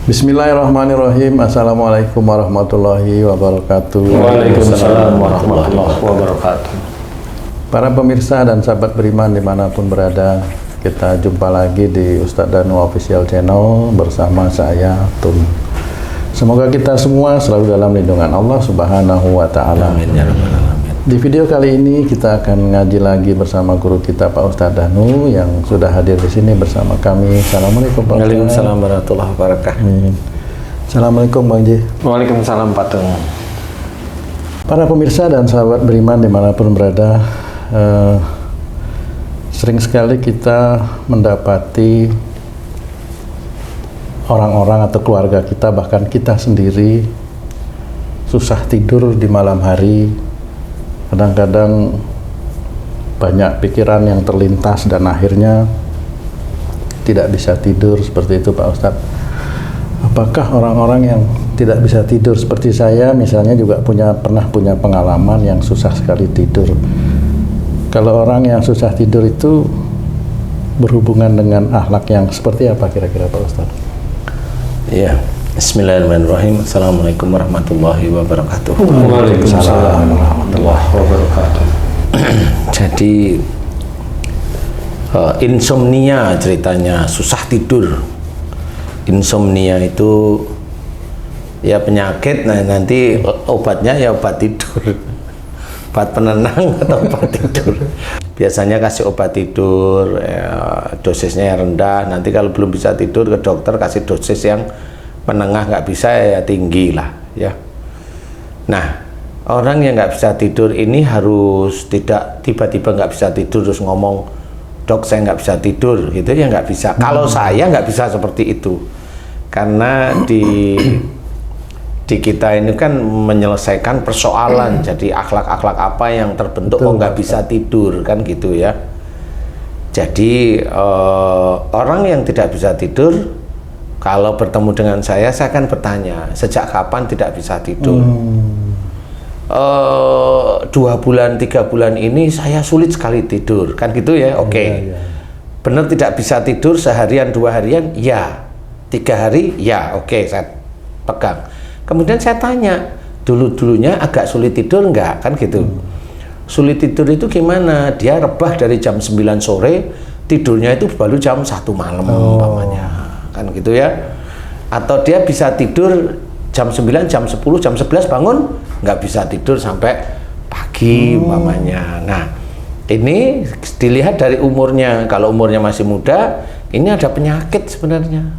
Bismillahirrahmanirrahim. Assalamualaikum warahmatullahi wabarakatuh. Waalaikumsalam warahmatullahi wabarakatuh. Para pemirsa dan sahabat beriman dimanapun berada, kita jumpa lagi di Ustadz Danu Official Channel bersama saya Tun. Semoga kita semua selalu dalam lindungan Allah Subhanahu wa Ta'ala. Amin ya rabbal alamin. Di video kali ini kita akan ngaji lagi bersama guru kita Pak Ustadz Danu yang sudah hadir di sini bersama kami. Assalamualaikum Pak Ustadz. Waalaikumsalam warahmatullahi wabarakatuh. Assalamualaikum Bang Ji. Waalaikumsalam Pak Tung. Para pemirsa dan sahabat beriman dimanapun berada, sering sekali kita mendapati orang-orang atau keluarga kita, bahkan kita sendiri susah tidur di malam hari. Kadang-kadang banyak pikiran yang terlintas dan akhirnya tidak bisa tidur, seperti itu Pak Ustadz. Apakah orang-orang yang tidak bisa tidur seperti saya misalnya juga pernah punya pengalaman yang susah sekali tidur? Kalau orang yang susah tidur itu berhubungan dengan akhlak yang seperti apa kira-kira Pak Ustadz? Iya. Bismillahirrahmanirrahim. Assalamualaikum warahmatullahi wabarakatuh. Waalaikumsalam warahmatullahi wabarakatuh. Jadi insomnia ceritanya, susah tidur. Insomnia itu ya penyakit, nah nanti obatnya ya obat tidur. Obat penenang atau obat tidur. Biasanya kasih obat tidur, ya, dosisnya yang rendah. Nanti kalau belum bisa tidur ke dokter kasih dosis yang menengah, nggak bisa ya tinggi lah ya. Nah, orang yang nggak bisa tidur ini harus tidak tiba-tiba nggak bisa tidur terus ngomong, dok saya nggak bisa tidur gitu ya, nggak bisa. Kalau saya nggak bisa seperti itu, karena di kita ini kan menyelesaikan persoalan. Jadi akhlak-akhlak apa yang terbentuk kok nggak bisa tidur kan gitu ya. Jadi orang yang tidak bisa tidur kalau bertemu dengan saya akan bertanya, sejak kapan tidak bisa tidur? 2 bulan, 3 bulan ini saya sulit sekali tidur, kan gitu ya? Oke. Benar tidak bisa tidur seharian, 2 harian? Ya. 3 hari? Ya. Oke, saya pegang. Kemudian saya tanya, dulunya agak sulit tidur enggak? Kan gitu. Sulit tidur itu gimana? Dia rebah dari jam 9 sore, tidurnya itu baru jam 1 malam umpamanya. Kan gitu ya. Atau dia bisa tidur jam 9, jam 10, jam 11 bangun nggak bisa tidur sampai pagi umpamanya. Nah, ini dilihat dari umurnya. Kalau umurnya masih muda, ini ada penyakit sebenarnya.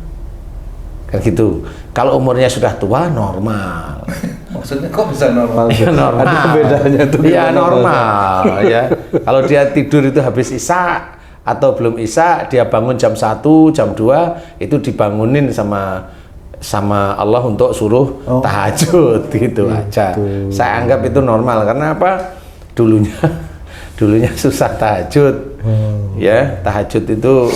Kan gitu. Kalau umurnya sudah tua, normal. Maksudnya kok bisa normal? Ya, normal. Ada bedanya tuh. Iya, normal ya. Kalau dia tidur itu habis isya atau belum isya, dia bangun jam 1, jam 2, itu dibangunin sama Allah untuk suruh tahajud gitu aja. Saya anggap itu normal, karena apa? Dulunya susah tahajud. Ya, tahajud itu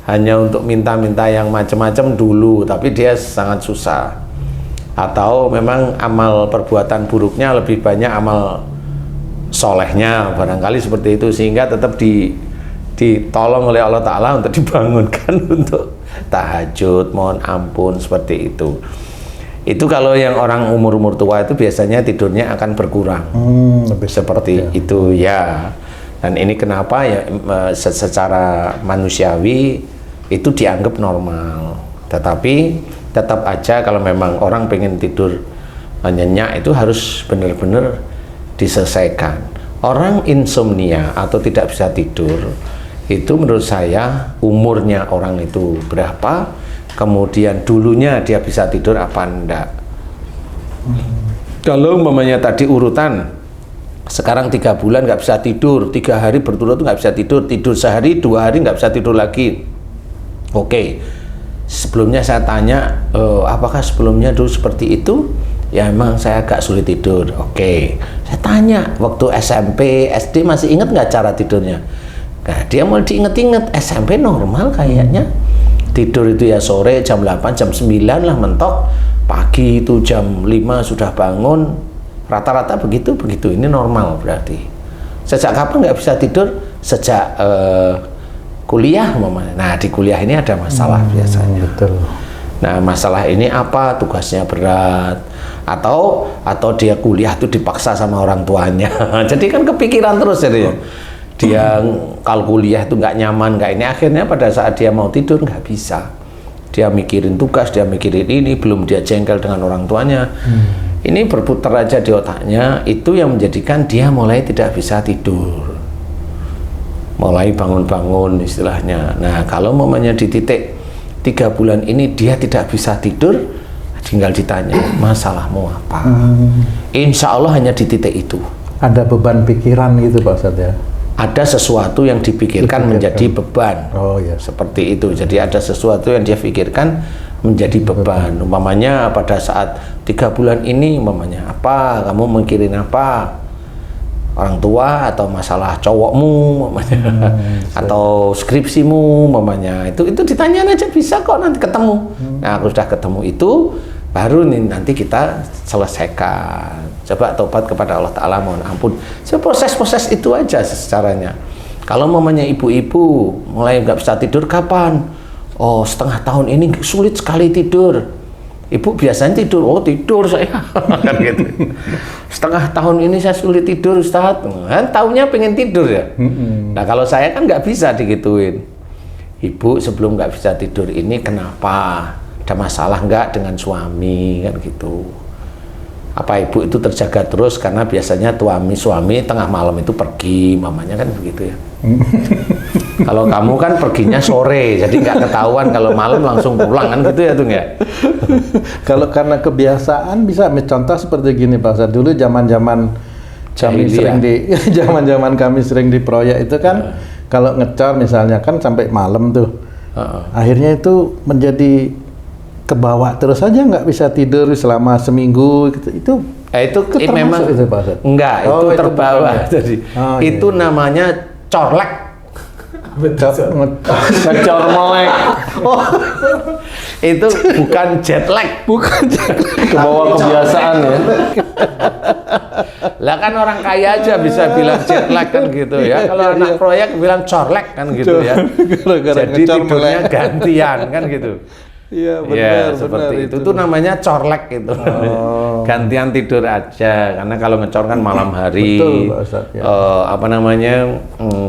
hanya untuk minta-minta yang macam-macam dulu, tapi dia sangat susah. Atau memang amal perbuatan buruknya lebih banyak amal solehnya, barangkali seperti itu, sehingga tetap ditolong oleh Allah Ta'ala untuk dibangunkan untuk tahajud, mohon ampun, seperti itu. Itu kalau yang orang umur-umur tua itu biasanya tidurnya akan berkurang, lebih seperti itu ya. Dan ini kenapa ya, secara manusiawi itu dianggap normal. Tetapi tetap aja kalau memang orang pengen tidur nyenyak itu harus benar-benar diselesaikan. Orang insomnia atau tidak bisa tidur itu menurut saya umurnya orang itu berapa, kemudian dulunya dia bisa tidur apa enggak. Kalau umpamanya tadi urutan, sekarang 3 bulan nggak bisa tidur, 3 hari berturut-turut nggak bisa tidur, tidur sehari 2 hari nggak bisa tidur lagi. Oke, sebelumnya saya tanya, apakah sebelumnya dulu seperti itu? Ya memang saya agak sulit tidur. Oke, saya tanya waktu SMP, SD masih ingat nggak cara tidurnya? Nah, dia mau diinget-inget, SMP normal kayaknya. Tidur itu ya sore jam 8, jam 9 lah mentok. Pagi itu jam 5 sudah bangun. Rata-rata begitu. Ini normal berarti. Sejak kapan nggak bisa tidur? Sejak kuliah, mamanya. Nah, di kuliah ini ada masalah biasanya. Betul. Nah, masalah ini apa? Tugasnya berat, atau dia kuliah tuh dipaksa sama orang tuanya. Jadi kan kepikiran terus jadinya. Dia kalau kuliah itu nggak nyaman, nggak ini, akhirnya pada saat dia mau tidur nggak bisa. Dia mikirin tugas, dia mikirin ini, belum dia jengkel dengan orang tuanya. Ini berputar aja di otaknya, itu yang menjadikan dia mulai tidak bisa tidur. Mulai bangun-bangun istilahnya. Nah, kalau momennya di titik 3 bulan ini dia tidak bisa tidur, tinggal ditanya, masalahmu apa? Insya Allah hanya di titik itu. Ada beban pikiran gitu Pak Ustadz ya? Ada sesuatu yang dipikirkan menjadi beban. Oh ya. Seperti itu. Jadi ada sesuatu yang dia pikirkan menjadi beban. Umpamanya pada saat 3 bulan ini, umpamanya apa? Kamu mikirin apa? Orang tua atau masalah cowokmu, atau skripsimu, mamanya itu ditanya aja, bisa kok nanti ketemu. Nah, kalau sudah ketemu itu baru nih nanti kita selesaikan. Coba tobat kepada Allah Ta'ala, mohon ampun. Proses-proses itu aja secaranya. Kalau mamanya ibu-ibu mulai nggak bisa tidur kapan? Oh, setengah tahun ini sulit sekali tidur. Ibu biasanya tidur, oh tidur saya, kan gitu. Setengah tahun ini saya sulit tidur Ustadz, kan taunya pengen tidur ya. Nah kalau saya kan nggak bisa digituin. Ibu sebelum nggak bisa tidur ini kenapa? Ada masalah nggak dengan suami, kan gitu. Apa ibu itu terjaga terus karena biasanya suami tengah malam itu pergi, mamanya kan begitu ya. Kalau kamu kan perginya sore, jadi nggak ketahuan kalau malam langsung pulang kan gitu ya tuh ya. Kalau karena kebiasaan bisa contoh seperti gini Pak Ustadz, dulu zaman-zaman kami sering di zaman-zaman kami sering di proyek itu kan kalau ngecor misalnya kan sampai malam tuh. Akhirnya itu menjadi kebawa terus aja, nggak bisa tidur selama seminggu gitu. Itu memang itu Pak Ustadz? Enggak, itu terbawa. Jadi itu namanya corlek. Ngecor melek. Itu bukan jet lag. Bukan jet lag. Kebawa kebiasaan ya. Lah kan orang kaya aja bisa bilang jet lag kan gitu ya. Kalau anak proyek bilang corlek kan gitu ya. Jadi tidurnya gantian kan gitu. Iya benar, ya, seperti benar itu. Itu namanya corlek itu. Gantian tidur aja, karena kalau ngecor kan malam hari. Betul, Pak Ustadz, ya. Apa namanya,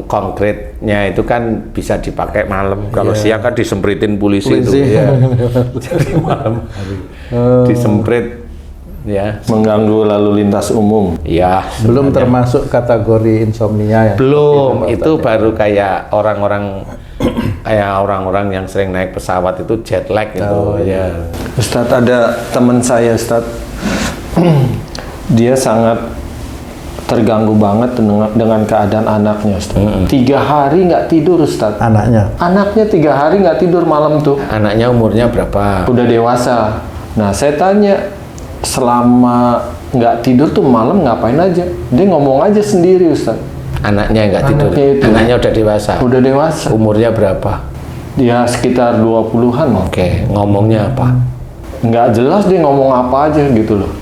konkretnya itu kan bisa dipakai malam. Kalau siang kan disempritin polisi itu. Ya. Jadi malam hari disemprit ya. Mengganggu lalu lintas umum. Ya. Belum termasuk kategori insomnia ya. Belum, itu baru kayak orang-orang yang sering naik pesawat itu jet lag gitu. Ya. Ustadz, ada teman saya Ustadz, dia sangat terganggu banget dengan keadaan anaknya Ustadz. 3 hari nggak tidur Ustadz. Anaknya 3 hari nggak tidur malam tuh. Anaknya umurnya berapa? Udah dewasa. Nah saya tanya, selama nggak tidur tuh malam ngapain aja? Dia ngomong aja sendiri Ustadz. Anaknya nggak tidur. Anaknya udah dewasa. Udah dewasa. Umurnya berapa? Ya sekitar 20-an. Oke, ngomongnya apa? Nggak jelas dia ngomong apa aja gitu loh.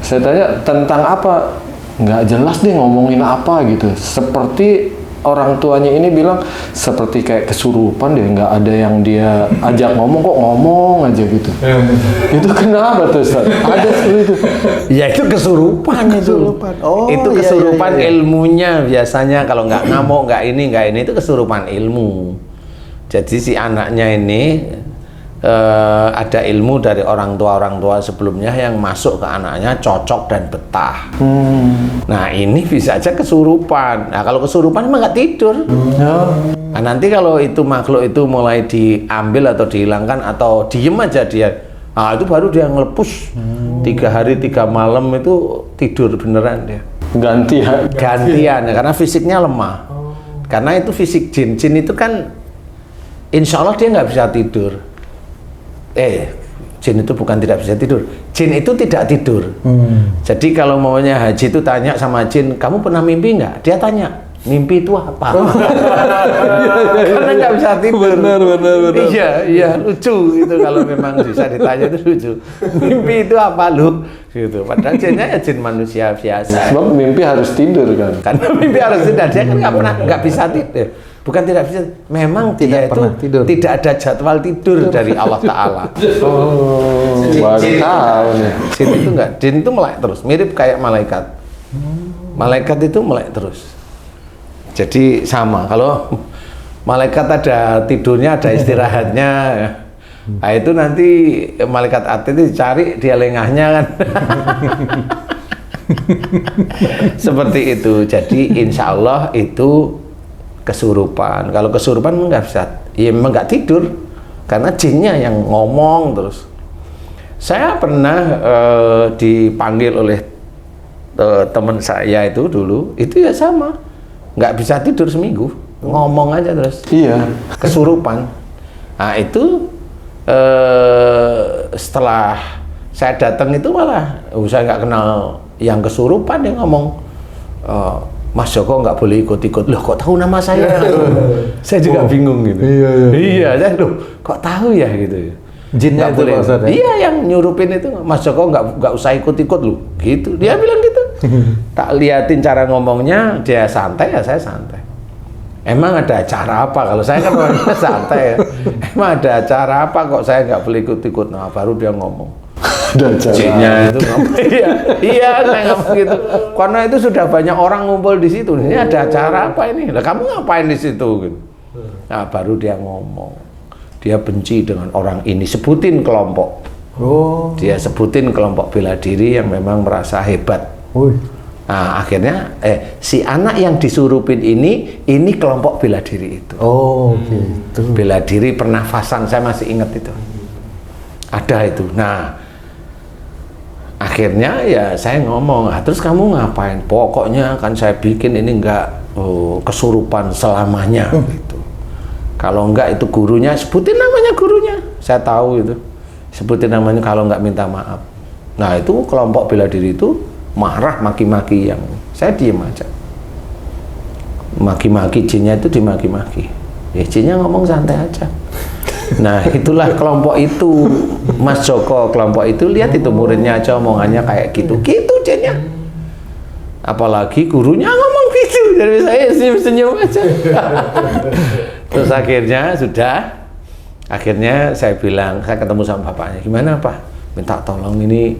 Saya tanya tentang apa, nggak jelas dia ngomongin apa gitu. Seperti orang tuanya ini bilang seperti kayak kesurupan deh, nggak ada yang dia ajak ngomong kok ngomong aja gitu. Itu kenapa tuh Ustaz? Ada seperti itu. Ya itu kesurupan itu. Oh, itu iya, kesurupan iya. Ilmunya biasanya kalau nggak ngamuk, nggak ini itu kesurupan ilmu. Jadi si anaknya ini ada ilmu dari orang tua sebelumnya yang masuk ke anaknya cocok dan betah. Nah ini bisa aja kesurupan. Nah kalau kesurupan emang nggak tidur. Nah nanti kalau itu makhluk itu mulai diambil atau dihilangkan atau diem aja dia, nah itu baru dia ngelepus. 3 hari 3 malam itu tidur beneran dia. Gantian karena fisiknya lemah. Karena itu fisik jin itu kan insya Allah dia nggak bisa tidur. Jin itu bukan tidak bisa tidur, jin itu tidak tidur. Jadi kalau maunya haji itu tanya sama jin, kamu pernah mimpi nggak? Dia tanya, mimpi itu apa? Karena nggak bisa tidur. Benar. Iya lucu itu kalau memang bisa ditanya itu lucu. Mimpi itu apa lu? Gitu. Padahal jinnya ya jin manusia biasa. Sebab mimpi harus tidur kan. Karena mimpi harus tidur, dia kan nggak bisa tidur. Bukan tidak bisa, memang dia Tidak pernah itu tidur. tidak ada jadwal tidur dari Allah Ta'ala. Oh, baru tahu nih. Jin itu enggak, jin itu melek terus, mirip kayak malaikat. Malaikat itu melek terus. Jadi sama, kalau malaikat ada tidurnya, ada istirahatnya. Nah itu nanti malaikat ati itu dicari, dia lengahnya kan. Seperti itu. Jadi insya Allah itu kesurupan. Kalau kesurupan nggak bisa, ya memang nggak tidur karena jinnya yang ngomong terus. Saya pernah dipanggil oleh teman saya itu dulu, itu ya sama, nggak bisa tidur seminggu, ngomong aja terus. Iya. Kesurupan. Nah itu setelah saya datang itu malah saya nggak kenal yang kesurupan, yang ngomong, Mas Joko nggak boleh ikut-ikut. Loh kok tahu nama saya? Saya juga bingung gitu. Iya, saya loh kok tahu ya gitu. Jinnya Nggak itu boleh. Pak Ustadz, ya? Iya, yang nyurupin itu Mas Joko nggak usah ikut-ikut lu. Gitu. Dia bilang gitu. Tak liatin cara ngomongnya, dia santai ya saya santai. Emang ada acara apa? Kalau saya kan orangnya santai ya. Emang ada acara apa kok saya nggak boleh ikut-ikut? Nah baru dia ngomong. Jinnya itu ngomong, iya saya ngomong gitu. Karena itu sudah banyak orang ngumpul di situ. Ini ada acara apa ini? Lah kamu ngapain di situ? Gitu. Nah baru dia ngomong. Dia benci dengan orang ini. Sebutin kelompok. Oh. Dia sebutin kelompok bela diri yang memang merasa hebat. Nah akhirnya si anak yang disurupin ini kelompok bela diri itu. Oh, gitu. Bela diri pernafasan, saya masih ingat itu. Ada itu. Nah akhirnya ya saya ngomong, terus kamu ngapain? Pokoknya kan saya bikin ini enggak kesurupan selamanya gitu. Kalau enggak itu gurunya, sebutin namanya gurunya. Saya tahu itu. Sebutin namanya kalau enggak minta maaf. Nah itu kelompok bela diri itu marah, maki-maki yang saya diem aja. Maki-maki jinnya itu dimaki-maki. Ya jinnya ngomong santai aja. Nah itulah kelompok itu, Mas Joko, kelompok itu lihat itu muridnya aja omongannya kayak gitu jinnya. Apalagi gurunya ngomong gitu, jadi saya senyum-senyum aja. Terus akhirnya saya bilang, saya ketemu sama bapaknya, gimana Pak? Minta tolong ini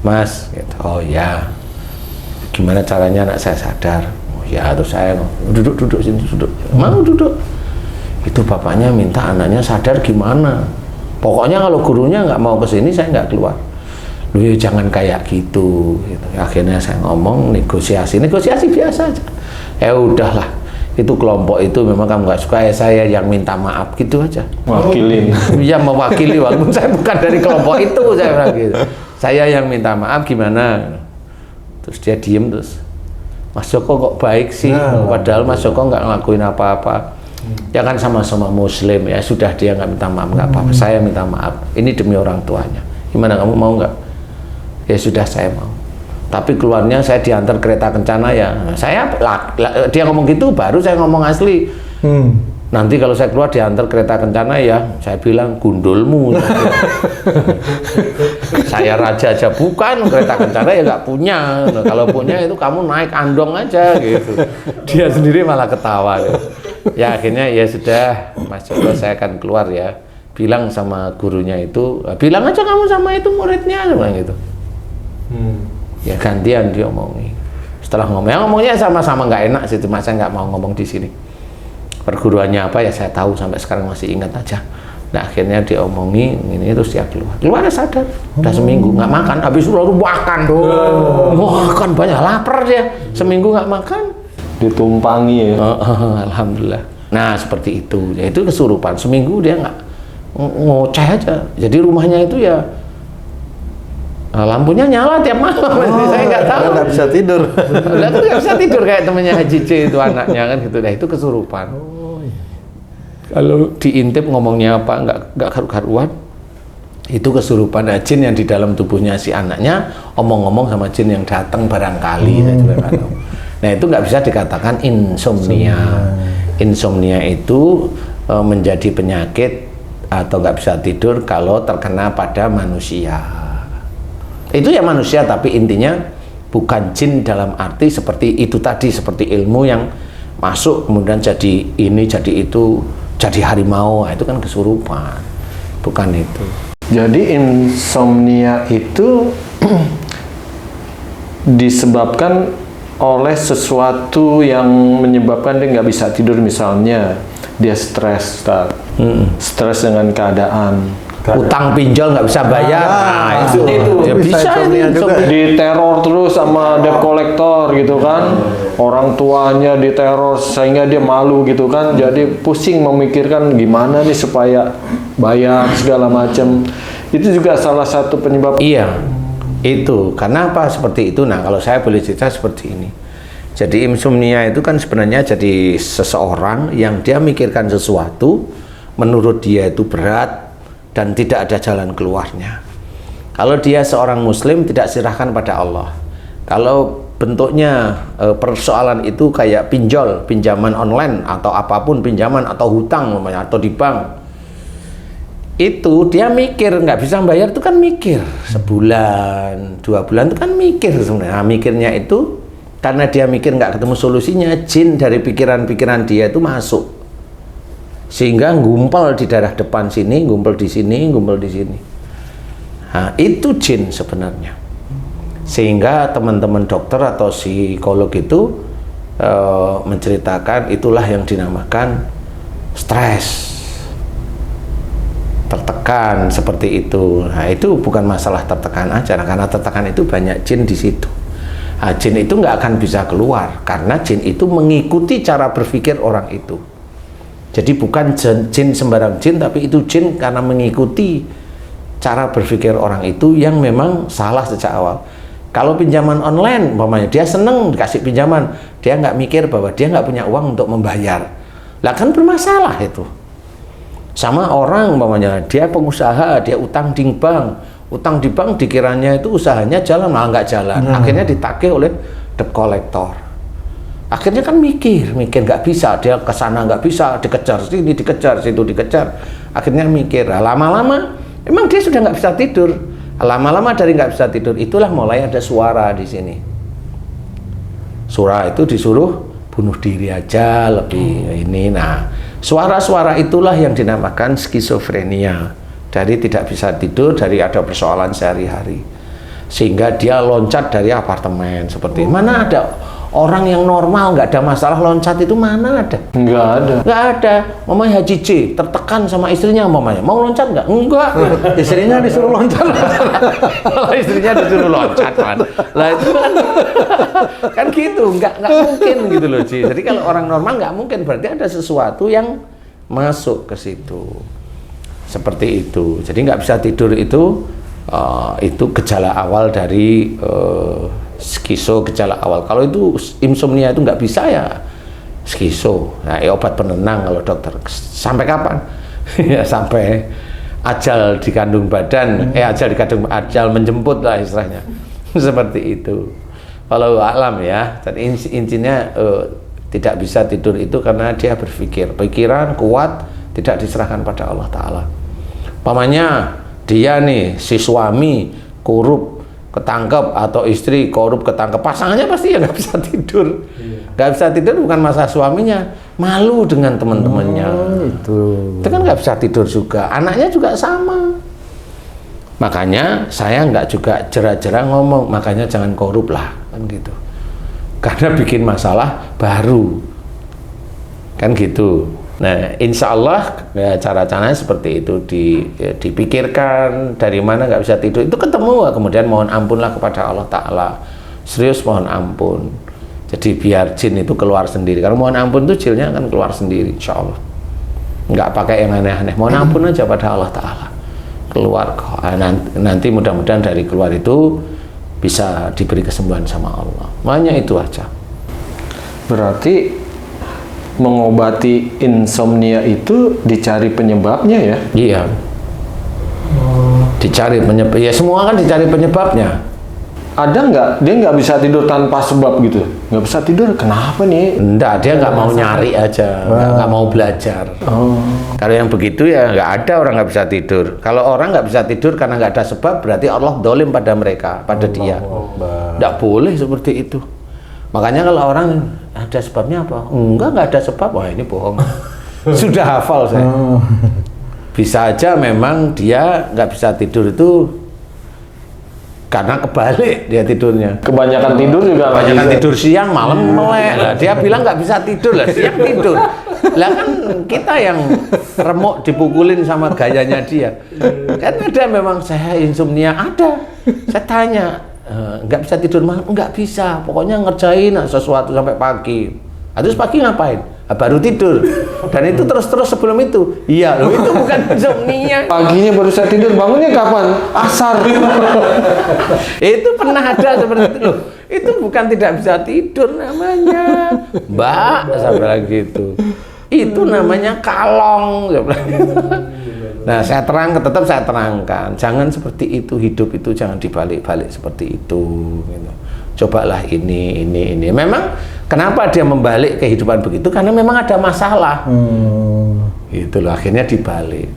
Mas, gitu. Oh ya, gimana caranya anak saya sadar? Oh ya, terus saya duduk sini, duduk. Mau duduk? Itu bapaknya minta anaknya sadar gimana? Pokoknya kalau gurunya nggak mau kesini, saya nggak keluar. Lu ya jangan kayak gitu. Akhirnya saya ngomong negosiasi biasa aja. Ya udahlah, itu kelompok itu memang kamu nggak suka ya saya yang minta maaf gitu aja. Wakilin. Ya mewakili walaupun saya bukan dari kelompok itu, saya bilang gitu. Saya yang minta maaf gimana? Terus dia diem terus. Mas Joko kok baik sih, padahal Mas Joko nggak ngelakuin apa-apa. Ya kan sama-sama muslim ya, sudah dia nggak minta maaf nggak apa-apa, saya minta maaf, ini demi orang tuanya. Gimana kamu mau nggak? Ya sudah saya mau, tapi keluarnya saya diantar kereta kencana ya. Dia ngomong gitu baru saya ngomong asli. Nanti kalau saya keluar diantar kereta kencana ya, saya bilang gundulmu. Saya raja aja bukan, kereta kencana ya nggak punya. Nah, kalau punya itu kamu naik andong aja gitu. Dia sendiri malah ketawa gitu. Ya akhirnya ya sudah Mas Joko, saya akan keluar ya, bilang sama gurunya itu, bilang aja kamu sama itu muridnya, bilang gitu. Ya gantian dia ngomongin. Setelah ngomongnya sama-sama nggak enak sih, cuma saya nggak mau ngomong di sini. Perguruannya apa ya saya tahu, sampai sekarang masih ingat aja. Nah akhirnya dia omongin ini, terus dia keluar sadar, udah seminggu nggak makan, habis itu lalu makan, makan banyak, lapar dia, seminggu nggak makan. Ditumpangi ya. Alhamdulillah. Nah seperti itu, ya itu kesurupan. Seminggu dia nggak ngoceh aja. Jadi rumahnya itu ya lampunya nyala tiap malam. Saya nggak tahu. Nggak bisa tidur. Nggak bisa tidur kayak temennya Haji C itu anaknya kan gitu. Nah itu kesurupan. Kalau diintip ngomongnya apa nggak karu-karuan. Itu kesurupan. Nah, jin yang di dalam tubuhnya si anaknya omong-ngomong sama jin yang datang barangkali. Saya juga nggak tahu. Nah itu nggak bisa dikatakan insomnia. Insomnia itu menjadi penyakit atau nggak bisa tidur kalau terkena pada manusia. Itu ya manusia, tapi intinya bukan jin dalam arti seperti itu tadi, seperti ilmu yang masuk kemudian jadi ini, jadi itu, jadi harimau. Nah, itu kan kesurupan, bukan itu. Jadi insomnia itu disebabkan oleh sesuatu yang menyebabkan dia nggak bisa tidur, misalnya dia stres, stres dengan keadaan, Utang pinjol nggak bisa bayar, nah itu ya bisa insomnia ini juga. diteror terus sama debt collector gitu kan, orang tuanya diteror sehingga dia malu gitu kan, jadi pusing memikirkan gimana nih supaya bayar segala macam. Itu juga salah satu penyebab. Iya, itu karena apa seperti itu. Nah, kalau saya boleh cerita seperti ini. Jadi insomnia itu kan sebenarnya jadi seseorang yang dia mikirkan sesuatu, menurut dia itu berat dan tidak ada jalan keluarnya. Kalau dia seorang muslim, tidak serahkan pada Allah. Kalau bentuknya persoalan itu kayak pinjol, pinjaman online atau apapun, pinjaman atau hutang namanya, atau di bank, itu dia mikir nggak bisa bayar, itu kan mikir sebulan 2 bulan, itu kan mikir sebenarnya. Nah, mikirnya itu karena dia mikir nggak ketemu solusinya, jin dari pikiran-pikiran dia itu masuk sehingga ngumpul di daerah depan sini, ngumpul di sini, ngumpul di sini. Nah, itu jin sebenarnya. Sehingga teman-teman dokter atau psikolog itu menceritakan itulah yang dinamakan stres, tertekan seperti itu. Nah, itu bukan masalah tertekan aja, karena tertekan itu banyak jin di situ. Nah, jin itu nggak akan bisa keluar karena jin itu mengikuti cara berpikir orang itu. Jadi bukan jin sembarang jin, tapi itu jin karena mengikuti cara berpikir orang itu yang memang salah sejak awal. Kalau pinjaman online, umpamanya dia seneng dikasih pinjaman, dia nggak mikir bahwa dia nggak punya uang untuk membayar. Lah kan bermasalah itu. Sama orang umpamanya dia pengusaha, dia utang di bank dikiranya itu usahanya jalan, malah nggak jalan. Akhirnya ditagih oleh debt collector. Akhirnya kan mikir nggak bisa, dia ke sana nggak bisa, dikejar sini, dikejar situ, dikejar. Akhirnya mikir, lama-lama emang dia sudah nggak bisa tidur. Lama-lama dari nggak bisa tidur, itulah mulai ada suara di sini. Suara itu disuruh bunuh diri aja, lebih ini. Nah, suara-suara itulah yang dinamakan skizofrenia. Dari tidak bisa tidur, dari ada persoalan sehari-hari, sehingga dia loncat dari apartemen seperti mana ada. Orang yang normal nggak ada masalah loncat itu mana ada? Nggak ada. Mamanya Haji J tertekan sama istrinya, mamanya mau loncat nggak? Enggak. Istrinya disuruh loncat. Kalau istrinya disuruh loncat kan, lah itu kan gitu, nggak mungkin gitu loh Ji. Jadi kalau orang normal nggak mungkin, berarti ada sesuatu yang masuk ke situ. Seperti itu. Jadi nggak bisa tidur itu gejala awal dari skizo, gejala awal. Kalau itu insomnia itu nggak bisa ya skizo. Nah, obat penenang kalau dokter. Sampai kapan? Ya sampai ajal di kandung badan, ajal menjemput lah istilahnya. Seperti itu. Kalau alam ya, jadi intinya tidak bisa tidur itu karena dia berpikir, pikiran kuat tidak diserahkan pada Allah Ta'ala. Pamannya dia nih si suami korup ketangkep atau istri korup ketangkep, pasangannya pasti ya nggak bisa tidur. Nggak bisa tidur bukan masalah suaminya, malu dengan teman-temannya. Itu Itu kan nggak bisa tidur juga, anaknya juga sama. Makanya saya nggak juga jera-jera ngomong, makanya jangan korup lah, kan gitu. Karena bikin masalah baru, kan gitu. Nah, insya Allah ya, cara-caranya seperti itu dipikirkan dari mana nggak bisa tidur itu ketemu, kemudian mohon ampunlah kepada Allah Ta'ala, serius mohon ampun. Jadi biar jin itu keluar sendiri. Karena mohon ampun itu jinnya akan keluar sendiri, insya Allah. Nggak pakai yang aneh-aneh, mohon ampun aja pada Allah Ta'ala, keluar kok. Nanti mudah-mudahan dari keluar itu bisa diberi kesembuhan sama Allah. Makanya itu aja. Berarti mengobati insomnia itu dicari penyebabnya ya? Iya. Dicari penyebab. Ya semua kan dicari penyebabnya. Ada nggak dia nggak bisa tidur tanpa sebab gitu? Nggak bisa tidur, kenapa nih? Enggak, dia nggak mau nyari aja, nggak mau belajar. Kalau yang begitu ya nggak ada orang nggak bisa tidur. Kalau orang nggak bisa tidur karena nggak ada sebab, berarti Allah dolim pada mereka, pada dia. Nggak boleh seperti itu. Makanya kalau orang ada sebabnya apa? Enggak ada sebab. Wah ini bohong. Sudah hafal saya. Bisa aja memang dia nggak bisa tidur itu karena kebalik dia tidurnya. Kebanyakan tidur juga nggak Kebanyakan bisa. tidur siang, malam melek. Lah, dia bilang nggak bisa tidur lah, siang tidur. Lah kan kita yang remuk dipukulin sama gayanya dia. Kan ada memang saya insomnia, ada. Saya tanya, nggak bisa tidur malam? Nggak bisa, pokoknya ngerjain sesuatu sampai pagi. Terus pagi ngapain? Baru tidur. Dan itu terus-terus sebelum itu. Iya, loh itu bukan insomnia. Paginya baru saya tidur, bangunnya kapan? Asar. Itu pernah ada seperti itu loh. Itu bukan tidak bisa tidur namanya, Mbak, saya bilang gitu. Itu namanya kalong, saya bilang gitu. Nah, tetap saya terangkan, jangan seperti itu, hidup itu jangan dibalik-balik seperti itu. Gitu. Cobalah ini. Memang kenapa dia membalik kehidupan begitu? Karena memang ada masalah. Itu loh, akhirnya dibalik.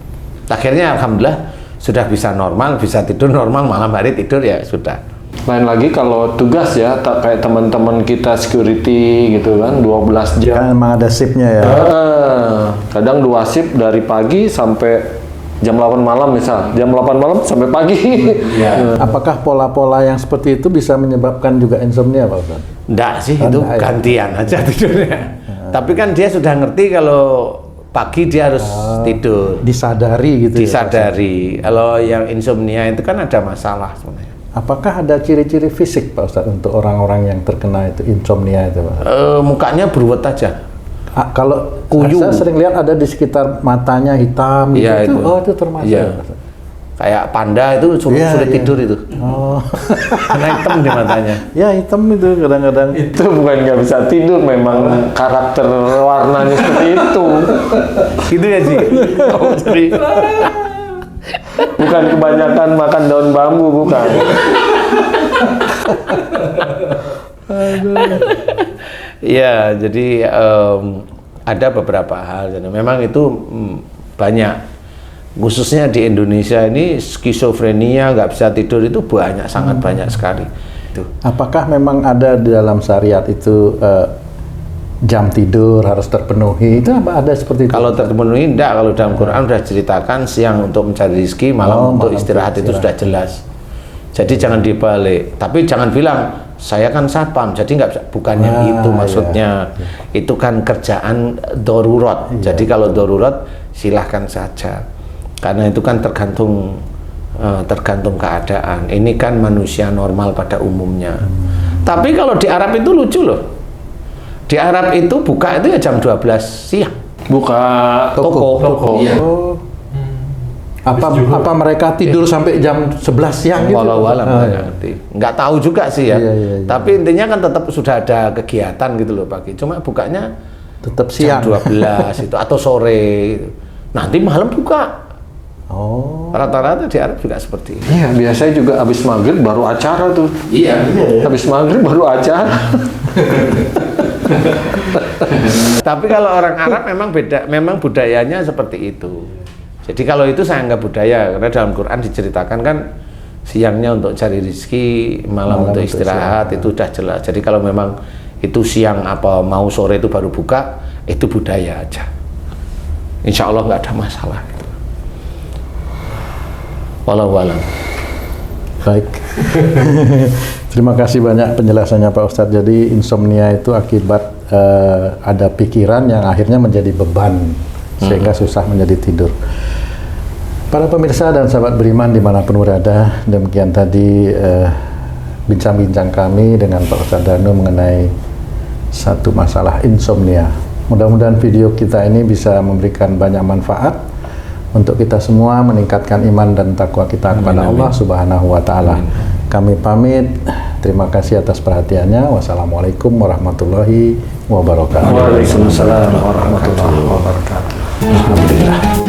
Akhirnya alhamdulillah sudah bisa normal, bisa tidur normal, malam hari tidur ya sudah. Lain lagi kalau tugas ya, kayak teman-teman kita security gitu kan, 12 jam. Kan emang ada shiftnya ya. Kadang 2 shift dari pagi sampai jam 8 malam misal, jam 8 malam sampai pagi. Apakah pola-pola yang seperti itu bisa menyebabkan juga insomnia, Pak Ustaz? Enggak sih, itu Enggak, ya? gantian aja tidurnya. Tapi kan dia sudah ngerti kalau pagi dia harus tidur. Disadari gitu. Disadari. Kalau yang insomnia itu kan ada masalah sebenarnya. Apakah ada ciri-ciri fisik, Pak Ustaz, untuk orang-orang yang terkena itu insomnia itu, Pak? Mukanya beruwet aja. Kalau Kuyu. saya sering lihat ada di sekitar matanya hitam gitu. Iya, itu. itu. Oh, itu termasuk. Iya. Pak Ustaz. Kayak panda itu sulit Iya. tidur itu. Oh. Karena hitam di matanya. Ya, hitam itu kadang-kadang. Itu bukan nggak bisa tidur, memang karakter warnanya seperti itu. Gitu ya, Ji. Oh, jadi Bukan kebanyakan makan daun bambu, bukan. ya, jadi ada beberapa hal. Jadi memang itu banyak. Khususnya di Indonesia ini skizofrenia, nggak bisa tidur itu banyak, sangat banyak sekali. Itu. Apakah memang ada di dalam syariat itu jam tidur harus terpenuhi? Itu apa ada seperti itu? Kalau terpenuhi enggak, kalau dalam Quran sudah ceritakan siang untuk mencari rezeki, malam untuk malam istirahat itu sudah jelas. Jadi jangan dibalik. Tapi jangan bilang saya kan satpam, jadi nggak bisa. Bukannya itu maksudnya. Itu kan kerjaan darurat. Jadi kalau darurat silahkan saja. Karena itu kan tergantung keadaan. Ini kan manusia normal pada umumnya. Tapi kalau di Arab itu lucu loh. Di Arab itu buka itu ya jam 12 siang. Buka Toko. Iya. Oh. Apa mereka tidur sampai jam 11 siang gitu? Walau alam, nggak tahu juga sih ya. Iya. Tapi intinya kan tetap sudah ada kegiatan gitu loh pagi. Cuma bukanya Tetap jam siang. 12 itu atau sore. Nanti malam buka. Oh. Rata-rata di Arab juga seperti itu. Iya, biasanya juga habis maghrib baru acara tuh. Iya. Habis maghrib baru acara. Tapi kalau orang Arab memang beda, memang budayanya seperti itu. Jadi kalau itu saya anggap budaya, karena dalam Quran diceritakan kan siangnya untuk cari rezeki, malam untuk istirahat, itu udah jelas. Jadi kalau memang itu siang apa mau sore itu baru buka, itu budaya aja. Insya Allah nggak ada masalah. Walau alam. Baik. Terima kasih banyak penjelasannya Pak Ustadz. Jadi insomnia itu akibat ada pikiran yang akhirnya menjadi beban sehingga susah menjadi tidur. Para pemirsa dan sahabat beriman dimanapun berada, demikian tadi bincang-bincang kami dengan Pak Ustadz Danu mengenai satu masalah insomnia. Mudah-mudahan video kita ini bisa memberikan banyak manfaat untuk kita semua, meningkatkan iman dan takwa kita kepada Allah Subhanahu wa Ta'ala. Kami pamit. Terima kasih atas perhatiannya. Wassalamualaikum warahmatullahi wabarakatuh. Waalaikumsalam warahmatullahi wabarakatuh. Alhamdulillah.